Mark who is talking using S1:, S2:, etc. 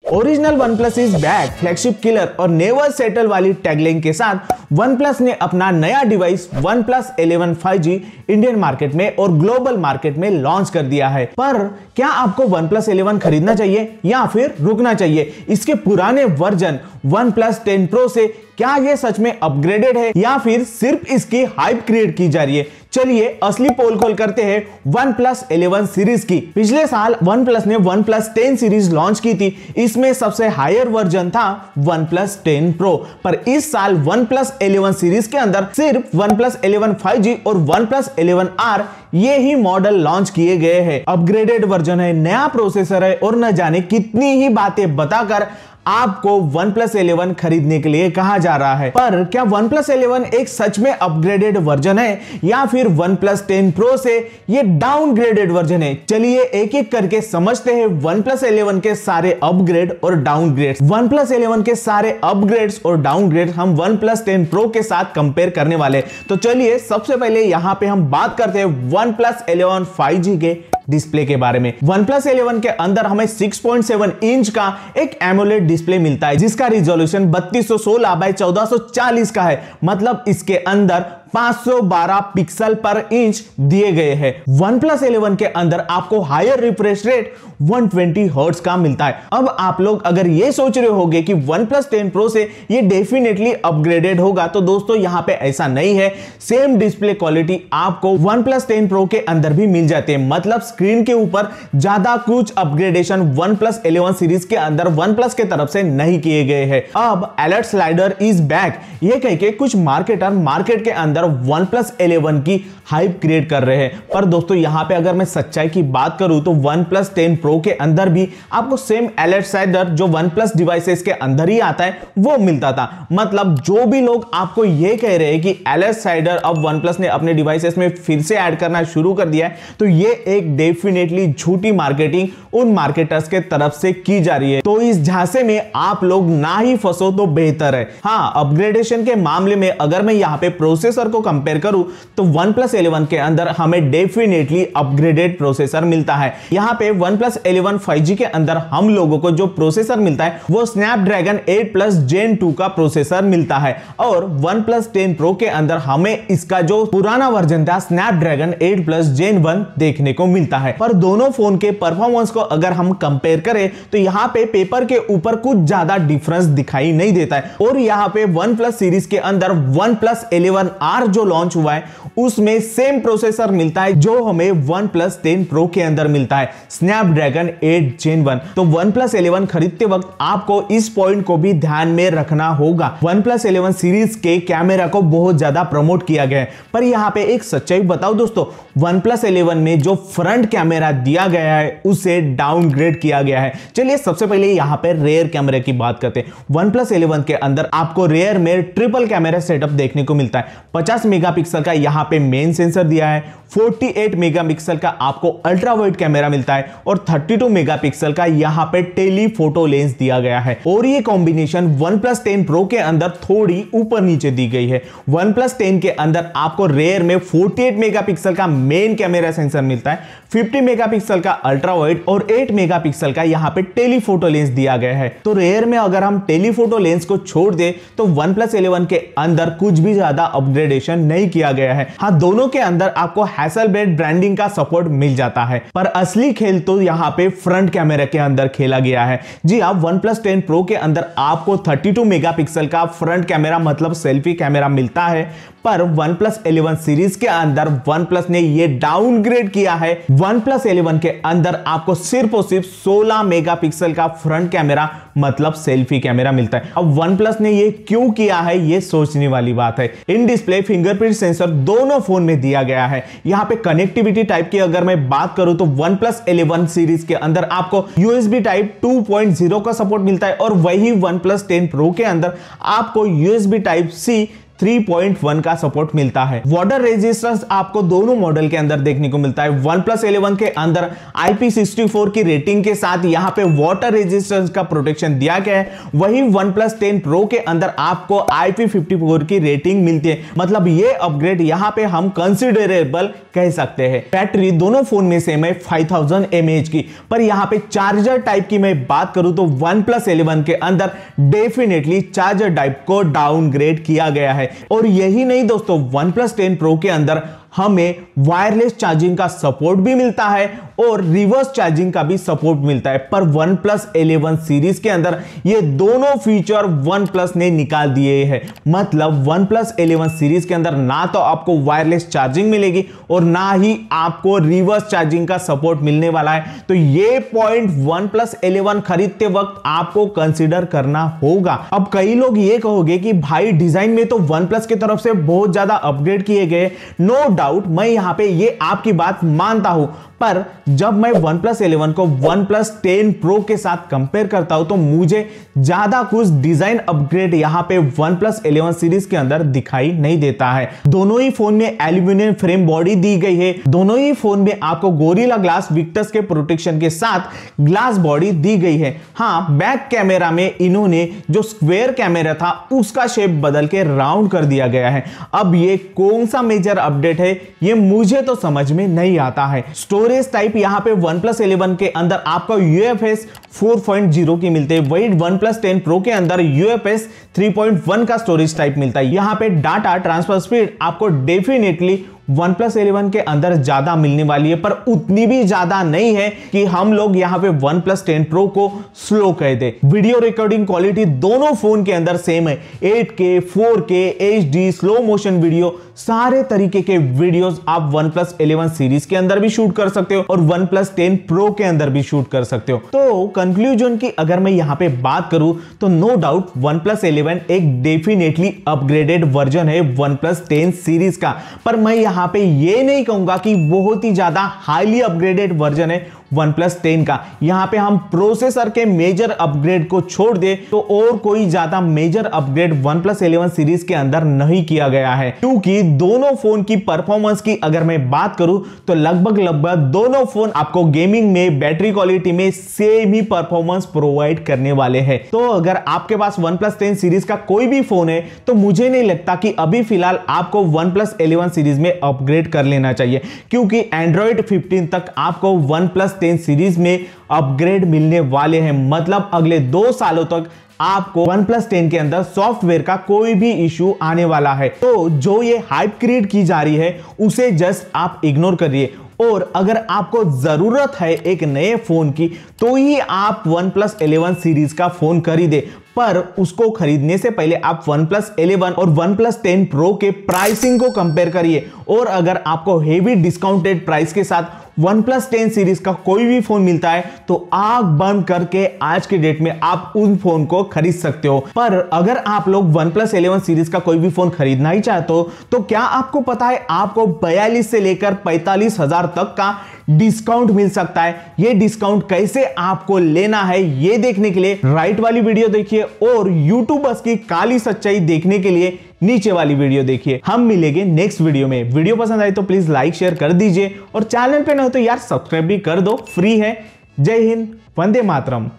S1: Original OnePlus is back, flagship killer और never settle वाली tagline के साथ OnePlus ने अपना नया device OnePlus 11 5G Indian market में और ग्लोबल मार्केट में लॉन्च कर दिया है। पर क्या आपको OnePlus 11 खरीदना चाहिए या फिर रुकना चाहिए? इसके पुराने वर्जन OnePlus 10 Pro से क्या ये सच में अपग्रेडेड है या फिर सिर्फ इसकी हाइप क्रिएट की जा रही है? चलिए असली पोल खोल करते हैं OnePlus 11 सीरीज की। पिछले साल OnePlus ने OnePlus 10 सीरीज लॉन्च की थी। इसमें सबसे हायर वर्जन था OnePlus 10 Pro, पर इस साल OnePlus 11 सीरीज के अंदर सिर्फ OnePlus 11 5G और OnePlus 11R ये ही मॉडल लॉन्च किए गए हैं। अपग्रेडेड वर्जन है, नया प्रोसेसर है और न जाने कितनी ही बातें बताकर आपको OnePlus 11 खरीदने के लिए कहा जा रहा है। पर क्या OnePlus 11 एक सच में अपग्रेडेड वर्जन है या फिर OnePlus 10 Pro से ये डाउनग्रेडेड वर्जन है? चलिए एक एक करके समझते हैं OnePlus 11 के सारे अपग्रेड और डाउनग्रेड्स। OnePlus 11 के सारे अपग्रेड्स और डाउनग्रेड हम OnePlus 10 Pro के साथ कंपेयर करने वाले। तो चलिए सबसे पहले यहां पे हम बात करते हैं OnePlus 11 5G के डिस्प्ले के बारे में। OnePlus 11 के अंदर हमें 6.7 इंच का एक एमोलेड डिस्प्ले मिलता है जिसका रिजोल्यूशन 3216 बाय 1440 का है। मतलब इसके अंदर 512 पिक्सल पर इंच दिए गए हैं। OnePlus 11 के अंदर आपको हायर रिफ्रेश रेट 120 हर्ट्ज का मिलता है। अब आप लोग अगर ये सोच रहे होंगे कि OnePlus 10 Pro से ये डेफिनेटली अपग्रेडेड होगा, तो दोस्तों यहां पे ऐसा नहीं है। सेम डिस्प्ले क्वालिटी आपको OnePlus 10 Pro के अंदर भी मिल जाते हैं। मतलब स्क्रीन के ऊपर ज्यादा कुछ अपग्रेडेशन OnePlus 11 सीरीज के अंदर OnePlus के तरफ से नहीं किए गए हैं। अब अलर्ट स्लाइडर इज बैक ये कह के कुछ मार्केटर मार्केट के अंदर OnePlus 11 की हाइप क्रिएट कर रहे हैं। पर दोस्तों यहां पे अगर मैं सच्चाई की बात करूं तो OnePlus 10 Pro के अंदर भी आपको सेम अलर्ट स्लाइडर जो OnePlus डिवाइसेस के अंदर ही आता है वो मिलता था। मतलब जो भी लोग आपको ये कह रहे हैं कि अलर्ट स्लाइडर अब OnePlus ने अपने डिवाइसेस में फिर से ऐड करना शुरू कर दिया है, तो ये एक डेफिनेटली झूठी मार्केटिंग उन मार्केटर्स के तरफ से की जा रही है। तो इस झांसे में आप लोग ना ही फंसो तो बेहतर है। हाँ, अपग्रेडेशन के मामले में अगर मैं यहाँ पे प्रोसेसर को कंपेयर करूं तो OnePlus 11 के अंदर हमें डेफिनेटली अपग्रेडेड प्रोसेसर मिलता है। यहाँ पे OnePlus 11 5G के अंदर हम लोगों को जो प्रोसेसर मिलता है वो Snapdragon 8 Plus Gen 2 का प्रोसेसर मिलता है और OnePlus 10 Pro के अंदर हमें इसका जो पुराना वर्जन था Snapdragon 8 Plus Gen 1 देखने को मिलता है। पर दोनों फोन के परफॉर्मेंस को अगर हम कंपेयर करें तो यहाँ पे पेपर के ऊपर कुछ ज्यादा डिफरेंस दिखाई नहीं देता है। और यहाँ पे OnePlus सीरीज के अंदर OnePlus 11R जो लॉन्च हुआ है उसमें सेम प्रोसेसर मिलता है जो हमें OnePlus 10 Pro के अंदर मिलता है, Snapdragon 8 Gen 1। तो OnePlus 11 खरीदते वक्त आपको इस पॉइंट को भी ध्यान में रखना होगा। OnePlus 11 सीरीज के कैमरा को बहुत ज्यादा प्रमोट किया गया है, पर यहाँ पे एक सच्चाई बताओ दोस्तों, OnePlus 11 में जो फ्रंट कैमरा दिया गया है उसे डाउनग्रेड किया गया है। चलिए सबसे पहले यहाँ पे रेयर कैमरे की बात करते हैं। OnePlus 11 के अंदर आपको रेयर में ट्रिपल कैमरा सेटअप देखने को मिलता है। 50 मेगापिक्सल का यहाँ पे मेन सेंसर दिया है, 48 मेगापिक्सल का आपको अल्ट्रा वाइड कैमरा मिलता है और 32 मेगापिक्सल का यहाँ पे टेलीफोटो लेंस दिया गया है। और ये कॉम्बिनेशन OnePlus 10 Pro के अंदर थोड़ी ऊपर नीचे दी गई है। OnePlus 10 के अंदर आपको रेयर में 48 मेगापिक्सल का मेन कैमरा सेंसर मिलता है, 50 मेगापिक्सल का अल्ट्रा वाइड और 8 मेगापिक्सल का यहाँ पे टेलीफोटो लेंस दिया गया है। तो रेयर में अगर हम टेलीफोटो लेंस को छोड़ दे तो OnePlus 11 के अंदर कुछ भी ज्यादा अपग्रेडेशन नहीं किया गया है। हाँ, दोनों के अंदर आपको हैसलब्लेड ब्रांडिंग का सपोर्ट मिल जाता है, पर असली खेल तो यहाँ पे फ्रंट कैमरा के अंदर खेला गया है। जी हाँ, OnePlus 10 Pro के अंदर आपको 32 मेगापिक्सल का फ्रंट कैमरा मतलब सेल्फी कैमरा मिलता है, पर OnePlus 11 सीरीज के अंदर OnePlus ने ये डाउनग्रेड किया है। OnePlus 11 के अंदर आपको सिर्फ और सिर्फ 16 मेगापिक्सल का फ्रंट कैमरा मतलब सेल्फी कैमरा मिलता है। अब OnePlus ने ये क्यों किया है ये सोचने वाली बात है। इन डिस्प्ले फिंगरप्रिंट सेंसर दोनों फोन में दिया गया है। यहाँ पे कनेक्टिविटी टाइप की अगर मैं बात करूं तो OnePlus 11 सीरीज के अंदर आपको USB टाइप 2.0 का सपोर्ट मिलता है और वही OnePlus 10 Pro के अंदर आपको USB टाइप C 3.1 का सपोर्ट मिलता है। वाटर रेजिस्टेंस आपको दोनों मॉडल के अंदर देखने को मिलता है। OnePlus 11 के अंदर IP64 की रेटिंग के साथ यहां पे वाटर रेजिस्टेंस का प्रोटेक्शन दिया गया है, वही OnePlus 10 Pro के अंदर आपको IP54 की रेटिंग मिलती है। मतलब ये अपग्रेड यहां पे हम कंसिडरेबल कह सकते हैं। बैटरी दोनों फोन में सेम है 5000 mAh की, पर यहां पे चार्जर टाइप की मैं बात करूं तो OnePlus 11 के अंदर डेफिनेटली चार्जर टाइप को डाउनग्रेड किया गया है। और यही नहीं दोस्तों, OnePlus 10 Pro के अंदर हमें वायरलेस चार्जिंग का सपोर्ट भी मिलता है और रिवर्स चार्जिंग का भी सपोर्ट मिलता है। पर OnePlus 11 सीरीज के अंदर ये दोनों फीचर OnePlus ने निकाल दिए हैं। मतलब OnePlus 11 सीरीज के अंदर ना तो आपको वायरलेस चार्जिंग मिलेगी और ना ही आपको रिवर्स चार्जिंग का सपोर्ट मिलने वाला है। तो ये पॉइंट OnePlus 11 खरीदते वक्त आपको कंसीडर करना होगा। अब कई लोग ये कहोगे कि भाई डिजाइन में तो OnePlus की तरफ से बहुत ज्यादा अपग्रेड किए गए, नो डाउट मैं यहां पे ये आपकी बात मानता हूं, पर जब मैं OnePlus 11 को OnePlus 10 Pro के साथ कंपेयर करता हूं तो मुझे ज्यादा कुछ डिजाइन अपग्रेड यहां पे OnePlus 11 सीरीज के अंदर दिखाई नहीं देता है। दोनों ही फोन में एल्यूमिनियम फ्रेम बॉडी दी गई है। दोनों ही फोन में आपको गोरिल्ला ग्लास विक्टर्स के प्रोटेक्शन के साथ ग्लास बॉडी दी गई है। हाँ, बैक कैमरा में इन्होंने जो स्क्वायर कैमरा था उसका शेप बदल के राउंड कर दिया गया है। अब ये कौन सा मेजर अपडेट है ये मुझे तो समझ में नहीं आता है। स्टोरेज टाइप यहां पे OnePlus 11 के अंदर आपको UFS 4.0 की मिलते हैं, वही OnePlus 10 Pro के अंदर UFS 3.1 का स्टोरेज टाइप मिलता है। यहां पे डाटा ट्रांसफर स्पीड आपको डेफिनेटली OnePlus 11 के अंदर ज्यादा मिलने वाली है, पर उतनी भी ज्यादा नहीं है कि हम लोग यहां पे OnePlus 10 Pro को स्लो कह दे। वीडियो रिकॉर्डिंग क्वालिटी दोनों फोन के अंदर सेम है, 8K 4K HD slow motion video, सारे तरीके के वीडियोस आप OnePlus 11 सीरीज के अंदर भी शूट कर सकते हो और OnePlus 10 Pro के अंदर भी शूट कर सकते हो। तो कंक्लूजन की अगर मैं यहां पे बात करूं तो नो डाउट OnePlus 11 एक डेफिनेटली अपग्रेडेड वर्जन है OnePlus 10 सीरीज का, पर मैं यहां पे ये नहीं कहूंगा कि बहुत ही ज्यादा हाईली अपग्रेडेड वर्जन है OnePlus 10 का। यहां पे हम प्रोसेसर के मेजर अपग्रेड को छोड़ दे तो और कोई ज्यादा मेजर अपग्रेड OnePlus 11 सीरीज के अंदर नहीं किया गया है, क्योंकि दोनों फोन की परफॉर्मेंस की अगर मैं बात करूं तो लगभग दोनों फोन आपको गेमिंग में बैटरी क्वालिटी में सेम ही परफॉर्मेंस प्रोवाइड करने वाले हैं। तो अगर आपके पास OnePlus 10 सीरीज का कोई भी फोन है तो मुझे नहीं लगता कि अभी फिलहाल आपको OnePlus 11 सीरीज में अपग्रेड कर लेना चाहिए, क्योंकि Android 15 तक आपको OnePlus 10 सीरीज में अपग्रेड मिलने वाले हैं। मतलब अगले 2 सालों तक आपको OnePlus 10 के अंदर सॉफ्टवेयर का कोई भी इशू आने वाला है। तो जो ये हाइप क्रिएट की जा रही है उसे जस्ट आप इग्नोर करिए, और अगर आपको जरूरत है एक नए फोन की तो ही आप OnePlus 11 सीरीज का फोन खरीदे। पर उसको खरीदने से पहले आप OnePlus 11 और OnePlus 10 Pro के प्राइसिंग को कंपेयर करिए, और अगर आपको हेवी डिस्काउंटेड प्राइस के साथ OnePlus 10 सीरीज का कोई भी फोन मिलता है तो आंख बंद करके आज के डेट में आप उन फोन को खरीद सकते हो। पर अगर आप लोग OnePlus 11 सीरीज का कोई भी फोन खरीदना ही चाहते हो तो क्या आपको पता है आपको 42 से लेकर 45,000 तक का डिस्काउंट मिल सकता है। ये डिस्काउंट कैसे आपको लेना है ये देखने के लिए राइट वाली वीडियो देखिए, और यूट्यूबर्स की काली सच्चाई देखने के लिए नीचे वाली वीडियो देखिए। हम मिलेंगे नेक्स्ट वीडियो में। वीडियो पसंद आई तो प्लीज लाइक शेयर कर दीजिए, और चैनल पे न हो तो यार सब्सक्राइब भी कर दो, फ्री है। जय हिंद, वंदे मातरम।